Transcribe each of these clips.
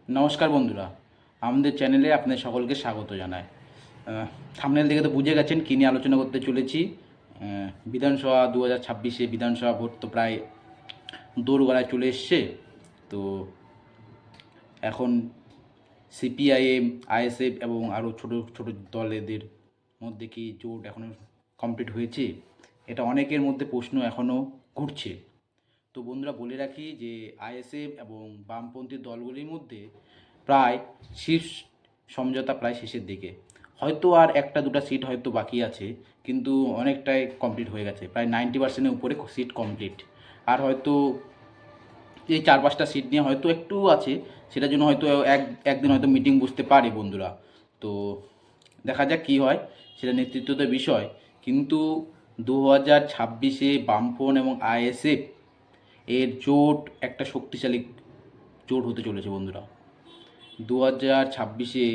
নমস্কার বন্ধুরা, আমাদের চ্যানেলে আপনাদের সকলকে স্বাগত জানাই। থাম্বনেল দেখে তো বুঝে গেছেন কী নিয়ে আলোচনা করতে চলেছি। বিধানসভা 2026-এ বিধানসভা ভোট তো প্রায় দোরগোড়ায় চলে এসছে। তো এখন সিপিআইএম, আইএসএফ এবং আরও ছোটো ছোটো দলেদের মধ্যে কি জোট এখনও কমপ্লিট হয়েছে, এটা অনেকের মধ্যে প্রশ্ন এখনও ঘুরছে। তো বন্ধুরা বলে রাখি যে আইএসএফ এবং বামপন্থী দলগুলির মধ্যে প্রায় শীর্ষ সমঝোতা প্রায় শেষের দিকে। হয়তো আর একটা দুটো সিট হয়তো বাকি আছে, কিন্তু অনেকটাই কমপ্লিট হয়ে গেছে, প্রায় 90%-এর উপরে সিট কমপ্লিট। আর হয়তো এই 4-5টা সিট নিয়ে হয়তো একটু আছে, সেটার জন্য হয়তো একদিন হয়তো মিটিং বসতে পারে বন্ধুরা। তো দেখা যাক কী হয়, সেটা নেতৃত্বদের বিষয়। কিন্তু 2026-এ বামফ্রন্ট এবং আইএসএফ এর জোট একটা শক্তিশালী জোট হতে চলেছে বন্ধুরা। 2026-এ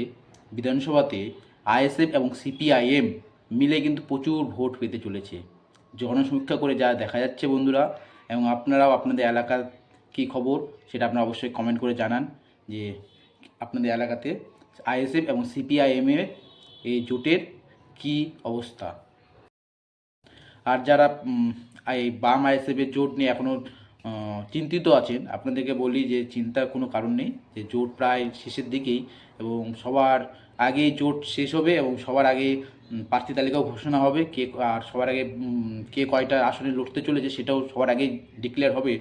বিধানসভাতে আইএসএফ এবং সিপিআইএম মিলে কিন্তু প্রচুর ভোট পেতে চলেছে জনসমীক্ষা করে যা দেখা যাচ্ছে বন্ধুরা। এবং আপনারাও আপনাদের এলাকার কী খবর সেটা আপনারা অবশ্যই কমেন্ট করে জানান যে আপনাদের এলাকাতে আইএসএফ এবং সিপিআইএমের এই জোটের কী অবস্থা। আর যারা এই বাম আইএসএফের জোট নিয়ে এখনও চিন্তিত আছেন, আপনাদেরকে বলি যে চিন্তার কোনো কারণ নেই, যে জোট প্রায় শেষের দিকেই এবং সবার আগেই জোট শেষ হবে এবং সবার আগে প্রার্থী তালিকাও ঘোষণা হবে, কে আর সবার আগে কে কয়টা আসনে লড়তে চলেছে সেটাও সবার আগেই ডিক্লেয়ার হবে,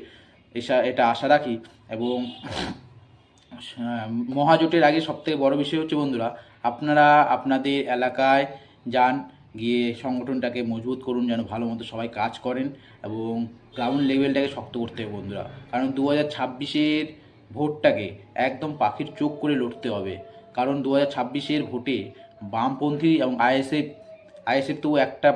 এটা আশা রাখি। এবং মহাজোটের আগে সবথেকে বড় বিষয় হচ্ছে বন্ধুরা, আপনারা আপনাদের এলাকায় যান, গিয়ে সংগঠনটাকে মজবুত করুন, যেন ভালো মতো সবাই কাজ করেন এবং গ্রাউন্ড লেভেলটাকে শক্ত করতে হবে বন্ধুরা। কারণ 2026-এর ভোটটাকে একদম পাখির চোখ করে লড়তে হবে। কারণ 2026-এর ভোটে বামপন্থী এবং আইএসএফ তো একটা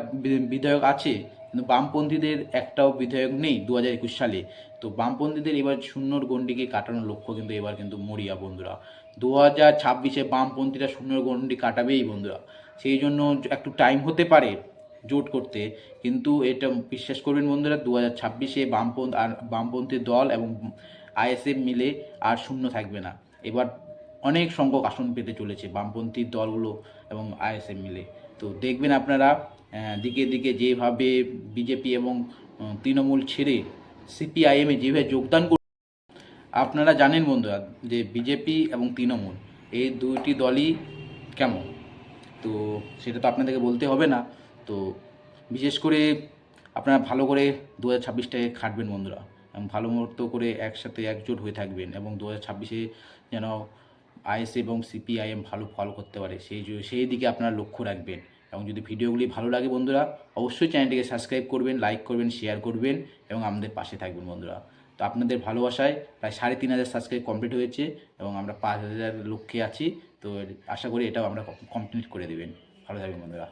বিধায়ক আছে, কিন্তু বামপন্থীদের একটাও বিধায়ক নেই 2021 সালে। তো বামপন্থীদের এবার শূন্যর গণ্ডিকে কাটানোর লক্ষ্য কিন্তু এবার কিন্তু মরিয়া বন্ধুরা। 2026-এ বামপন্থীরা শূন্যর গণ্ডি কাটাবেই বন্ধুরা। সেই জন্য একটু টাইম হতে পারে জোট করতে, কিন্তু এটা বিশ্বাস করবেন বন্ধুরা, 2026-এ বামপন্থী দল এবং আইএসএফ মিলে আর শূন্য থাকবে না। এবার অনেক সংখ্যক আসন পেতে চলেছে বামপন্থী দলগুলো এবং আইএসএফ মিলে। তো দেখবেন আপনারা দিকে দিকে যেভাবে বিজেপি এবং তৃণমূল ছেড়ে সিপিআইএমে যেভাবে যোগদান করছে। আপনারা জানেন বন্ধুরা যে বিজেপি এবং তৃণমূল এই দুইটি দলই কেমন, তো সেটা তো আপনাদেরকে বলতে হবে না। তো বিশেষ করে আপনারা ভালো করে 2026টায় খাটবেন বন্ধুরা, এবং ভালো মতো করে একসাথে একজোট হয়ে থাকবেন এবং 2026-এ যেন আইএসএফ এবং সিপিআইএম ভালো ফল করতে পারে সেই দিকে আপনারা লক্ষ্য রাখবেন। এবং যদি ভিডিওগুলি ভালো লাগে বন্ধুরা, অবশ্যই চ্যানেলটিকে সাবস্ক্রাইব করবেন, লাইক করবেন, শেয়ার করবেন এবং আমাদের পাশে থাকবেন বন্ধুরা। তো আপনাদের ভালোবাসায় প্রায় 3,500 সাবস্ক্রাইব কমপ্লিট হয়েছে এবং আমরা 5,000 লক্ষ্যে আছি। তো আশা করি এটাও আমরা কমপ্লিট করে দেবেন। ভালো থাকবেন বন্ধুরা।